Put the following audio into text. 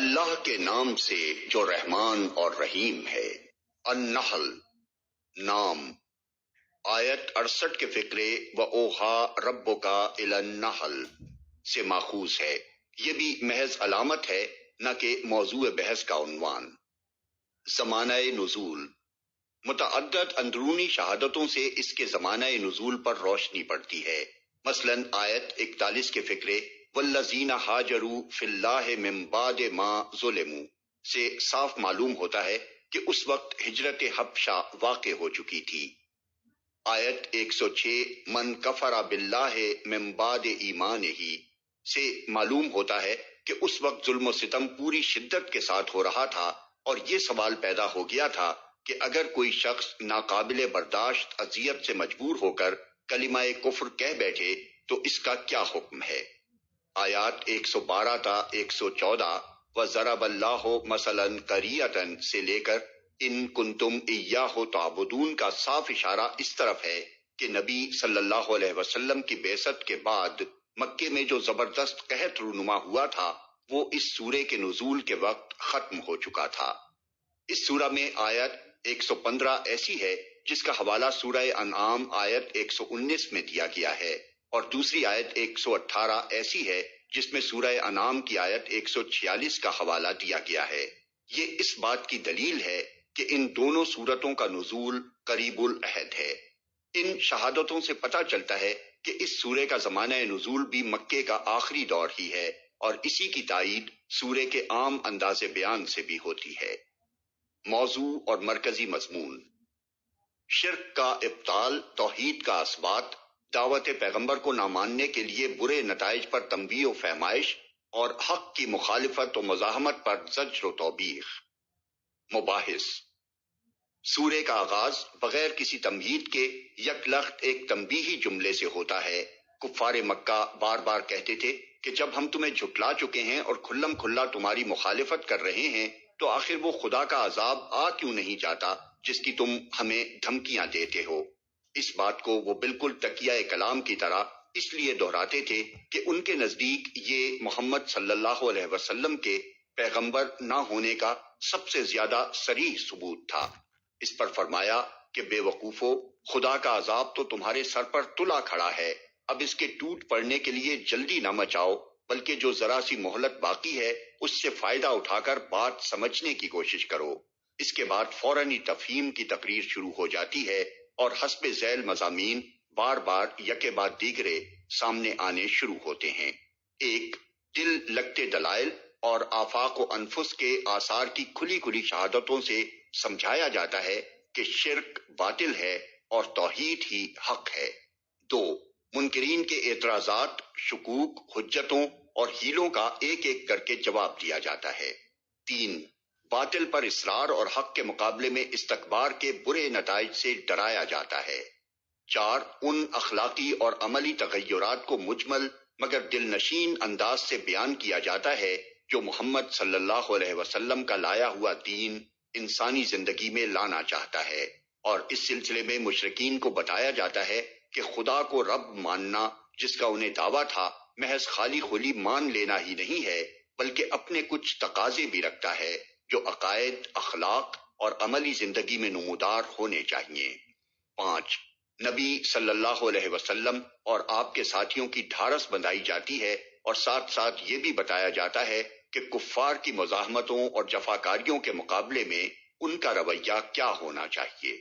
اللہ کے نام سے جو رحمان اور رحیم ہے۔ النحل نام، آیت 68 کے فقرے و اوحا ربک الی النحل سے ماخوذ ہے۔ یہ بھی محض علامت ہے، نہ کہ موضوع بحث کا عنوان۔ زمانہ نزول، متعدد اندرونی شہادتوں سے اس کے زمانہ نزول پر روشنی پڑتی ہے۔ مثلا آیت 41 کے فقرے والذین ہاجروا فی اللہ من بعد ما ظلموا سے صاف معلوم ہوتا ہے کہ اس وقت ہجرت حبشہ واقع ہو چکی تھی۔ آیت 106 من کفر باللہ من بعد ایمانہ سے معلوم ہوتا ہے کہ اس وقت ظلم و ستم پوری شدت کے ساتھ ہو رہا تھا، اور یہ سوال پیدا ہو گیا تھا کہ اگر کوئی شخص ناقابل برداشت اذیت سے مجبور ہو کر کلمہ کفر کہہ بیٹھے تو اس کا کیا حکم ہے۔ آیات 112 تا 114 وَضَرَبَ اللَّهُ مَثَلًا قَرْيَةً سے لے کر ان کنتم ایاہ تعبدون کا صاف اشارہ اس طرف ہے کہ نبی صلی اللہ علیہ وسلم کی بعثت کے بعد مکے میں جو زبردست قحط رونما ہوا تھا وہ اس سورے کے نزول کے وقت ختم ہو چکا تھا۔ اس سورہ میں آیت 115 ایسی ہے جس کا حوالہ سورہ انعام آیت 119 میں دیا گیا ہے، اور دوسری آیت 118 ایسی ہے جس میں سورہ انعام کی آیت 146 کا حوالہ دیا گیا ہے۔ یہ اس بات کی دلیل ہے کہ ان دونوں سورتوں کا نزول قریب العہد ہے۔ ان شہادتوں سے پتہ چلتا ہے کہ اس سورے کا زمانہ نزول بھی مکے کا آخری دور ہی ہے، اور اسی کی تائید سورے کے عام انداز بیان سے بھی ہوتی ہے۔ موضوع اور مرکزی مضمون: شرک کا ابطال، توحید کا اثبات، دعوت پیغمبر کو نہ ماننے کے لیے برے نتائج پر تنبیہ و فہمائش، اور حق کی مخالفت و مزاحمت پر زجر و توبیخ۔ مباحث: سورے کا آغاز بغیر کسی تمہید کے یک لخت ایک تنبیہی جملے سے ہوتا ہے۔ کفار مکہ بار بار کہتے تھے کہ جب ہم تمہیں جھٹلا چکے ہیں اور کھلم کھلا تمہاری مخالفت کر رہے ہیں تو آخر وہ خدا کا عذاب آ کیوں نہیں جاتا جس کی تم ہمیں دھمکیاں دیتے ہو۔ اس بات کو وہ بالکل تکیہ کلام کی طرح اس لیے دہراتے تھے کہ ان کے نزدیک یہ محمد صلی اللہ علیہ وسلم کے پیغمبر نہ ہونے کا سب سے زیادہ صریح ثبوت تھا۔ اس پر فرمایا کہ بے وقوفو، خدا کا عذاب تو تمہارے سر پر تلا کھڑا ہے، اب اس کے ٹوٹ پڑنے کے لیے جلدی نہ مچاؤ، بلکہ جو ذرا سی مہلت باقی ہے اس سے فائدہ اٹھا کر بات سمجھنے کی کوشش کرو۔ اس کے بعد فوراً ہی تفہیم کی تقریر شروع ہو جاتی ہے، اور حسب ذیل مضامین بار بار یکے بعد دیگرے سامنے آنے شروع ہوتے ہیں۔ ایک، دل لگتے دلائل اور آفاق و انفس کے آثار کی کھلی کھلی شہادتوں سے سمجھایا جاتا ہے کہ شرک باطل ہے اور توحید ہی حق ہے۔ دو، منکرین کے اعتراضات، شکوک، حجتوں اور ہیلوں کا ایک ایک کر کے جواب دیا جاتا ہے۔ تین، باطل پر اصرار اور حق کے مقابلے میں استکبار کے برے نتائج سے ڈرایا جاتا ہے۔ چار، ان اخلاقی اور عملی تغیرات کو مجمل مگر دل نشین انداز سے بیان کیا جاتا ہے جو محمد صلی اللہ علیہ وسلم کا لایا ہوا دین انسانی زندگی میں لانا چاہتا ہے، اور اس سلسلے میں مشرکین کو بتایا جاتا ہے کہ خدا کو رب ماننا جس کا انہیں دعویٰ تھا محض خالی خلی مان لینا ہی نہیں ہے، بلکہ اپنے کچھ تقاضے بھی رکھتا ہے جو عقائد، اخلاق اور عملی زندگی میں نمودار ہونے چاہیے۔ پانچ، نبی صلی اللہ علیہ وسلم اور آپ کے ساتھیوں کی ڈھارس بندھائی جاتی ہے، اور ساتھ ساتھ یہ بھی بتایا جاتا ہے کہ کفار کی مزاحمتوں اور جفاکاریوں کے مقابلے میں ان کا رویہ کیا ہونا چاہیے۔